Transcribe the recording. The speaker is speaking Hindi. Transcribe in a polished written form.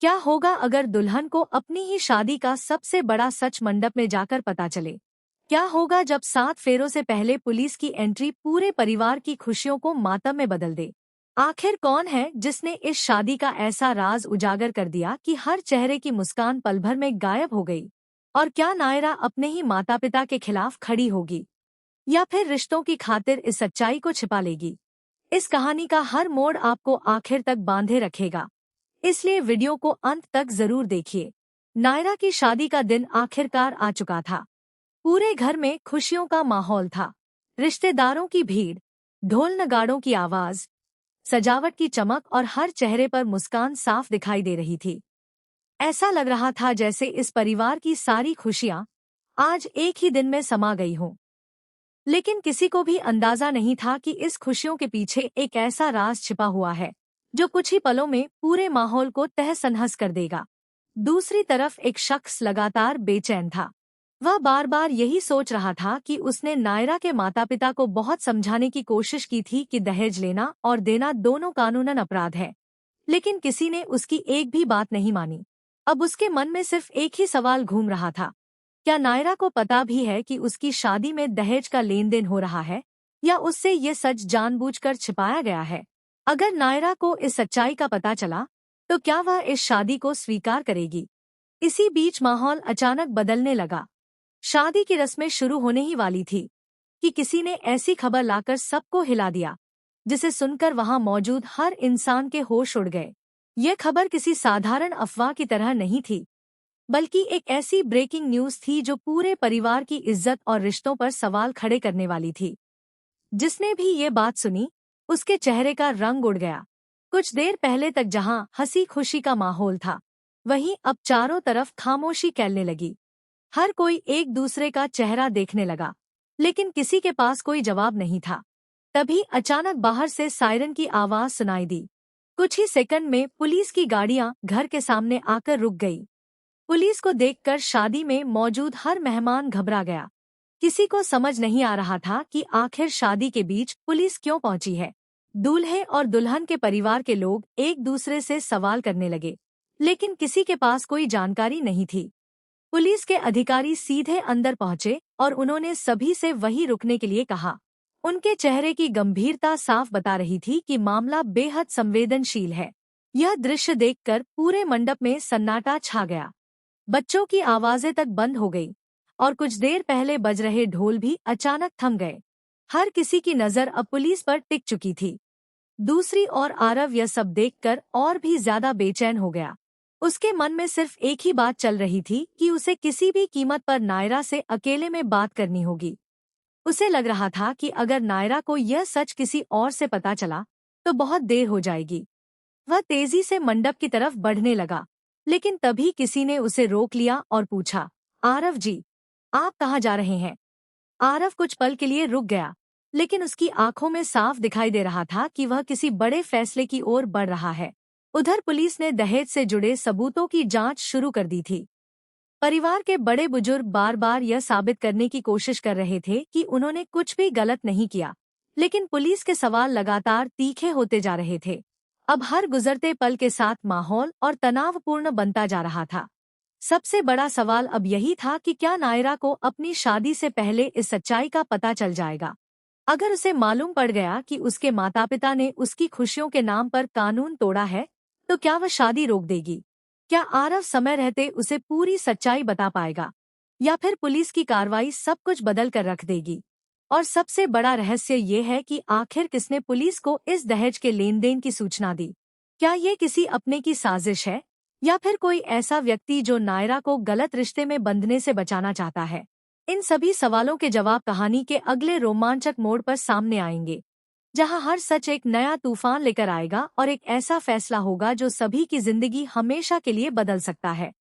क्या होगा अगर दुल्हन को अपनी ही शादी का सबसे बड़ा सच मंडप में जाकर पता चले? क्या होगा जब 7 फेरों से पहले पुलिस की एंट्री पूरे परिवार की खुशियों को मातम में बदल दे? आखिर कौन है जिसने इस शादी का ऐसा राज उजागर कर दिया कि हर चेहरे की मुस्कान पल भर में गायब हो गई? और क्या नायरा अपने ही माता पिता के खिलाफ खड़ी होगी, या फिर रिश्तों की खातिर इस सच्चाई को छिपा लेगी? इस कहानी का हर मोड़ आपको आखिर तक बांधे रखेगा, इसलिए वीडियो को अंत तक जरूर देखिए। नायरा की शादी का दिन आखिरकार आ चुका था। पूरे घर में खुशियों का माहौल था। रिश्तेदारों की भीड़, ढोल नगाड़ों की आवाज, सजावट की चमक और हर चेहरे पर मुस्कान साफ दिखाई दे रही थी। ऐसा लग रहा था जैसे इस परिवार की सारी खुशियां आज एक ही दिन में समा गई हों। लेकिन किसी को भी अंदाजा नहीं था कि इस खुशियों के पीछे एक ऐसा राज छिपा हुआ है जो कुछ ही पलों में पूरे माहौल को तहस-नहस कर देगा। दूसरी तरफ एक शख्स लगातार बेचैन था। वह बार बार यही सोच रहा था कि उसने नायरा के माता पिता को बहुत समझाने की कोशिश की थी कि दहेज लेना और देना दोनों कानूनन अपराध है, लेकिन किसी ने उसकी एक भी बात नहीं मानी। अब उसके मन में सिर्फ एक ही सवाल घूम रहा था, क्या नायरा को पता भी है कि उसकी शादी में दहेज का लेन देन हो रहा है, या उससे ये सच जानबूझकर छिपाया गया है? अगर नायरा को इस सच्चाई का पता चला तो क्या वह इस शादी को स्वीकार करेगी? इसी बीच माहौल अचानक बदलने लगा। शादी की रस्में शुरू होने ही वाली थी कि किसी ने ऐसी खबर लाकर सबको हिला दिया, जिसे सुनकर वहां मौजूद हर इंसान के होश उड़ गए। यह खबर किसी साधारण अफवाह की तरह नहीं थी, बल्कि एक ऐसी ब्रेकिंग न्यूज थी जो पूरे परिवार की इज्जत और रिश्तों पर सवाल खड़े करने वाली थी। जिसने भी ये बात सुनी, उसके चेहरे का रंग उड़ गया। कुछ देर पहले तक जहां हंसी खुशी का माहौल था, वहीं अब चारों तरफ खामोशी फैलने लगी। हर कोई एक दूसरे का चेहरा देखने लगा, लेकिन किसी के पास कोई जवाब नहीं था। तभी अचानक बाहर से सायरन की आवाज सुनाई दी। कुछ ही सेकंड में पुलिस की गाड़ियां घर के सामने आकर रुक गई। पुलिस को देखकर शादी में मौजूद हर मेहमान घबरा गया। किसी को समझ नहीं आ रहा था कि आखिर शादी के बीच पुलिस क्यों पहुंची है। दूल्हे और दुल्हन के परिवार के लोग एक दूसरे से सवाल करने लगे, लेकिन किसी के पास कोई जानकारी नहीं थी। पुलिस के अधिकारी सीधे अंदर पहुंचे और उन्होंने सभी से वहीं रुकने के लिए कहा। उनके चेहरे की गंभीरता साफ बता रही थी कि मामला बेहद संवेदनशील है। यह दृश्य देखकर पूरे मंडप में सन्नाटा छा गया। बच्चों की आवाजें तक बंद हो गई और कुछ देर पहले बज रहे ढोल भी अचानक थम गए। हर किसी की नजर अब पुलिस पर टिक चुकी थी। दूसरी ओर आरव यह सब देखकर और भी ज्यादा बेचैन हो गया। उसके मन में सिर्फ एक ही बात चल रही थी कि उसे किसी भी कीमत पर नायरा से अकेले में बात करनी होगी। उसे लग रहा था कि अगर नायरा को यह सच किसी और से पता चला तो बहुत देर हो जाएगी। वह तेजी से मंडप की तरफ बढ़ने लगा, लेकिन तभी किसी ने उसे रोक लिया और पूछा, आरव जी, आप कहाँ जा रहे हैं? आरव कुछ पल के लिए रुक गया, लेकिन उसकी आंखों में साफ दिखाई दे रहा था कि वह किसी बड़े फैसले की ओर बढ़ रहा है। उधर पुलिस ने दहेज से जुड़े सबूतों की जांच शुरू कर दी थी। परिवार के बड़े बुजुर्ग बार बार यह साबित करने की कोशिश कर रहे थे कि उन्होंने कुछ भी गलत नहीं किया, लेकिन पुलिस के सवाल लगातार तीखे होते जा रहे थे। अब हर गुजरते पल के साथ माहौल और तनावपूर्ण बनता जा रहा था। सबसे बड़ा सवाल अब यही था कि क्या नायरा को अपनी शादी से पहले इस सच्चाई का पता चल जाएगा? अगर उसे मालूम पड़ गया कि उसके माता पिता ने उसकी खुशियों के नाम पर कानून तोड़ा है, तो क्या वह शादी रोक देगी? क्या आरव समय रहते उसे पूरी सच्चाई बता पाएगा, या फिर पुलिस की कार्रवाई सब कुछ बदल कर रख देगी? और सबसे बड़ा रहस्य ये है कि आखिर किसने पुलिस को इस दहेज के लेन देन की सूचना दी? क्या ये किसी अपने की साजिश है, या फिर कोई ऐसा व्यक्ति जो नायरा को गलत रिश्ते में बंधने से बचाना चाहता है? इन सभी सवालों के जवाब कहानी के अगले रोमांचक मोड़ पर सामने आएंगे, जहां हर सच एक नया तूफान लेकर आएगा और एक ऐसा फैसला होगा जो सभी की जिंदगी हमेशा के लिए बदल सकता है।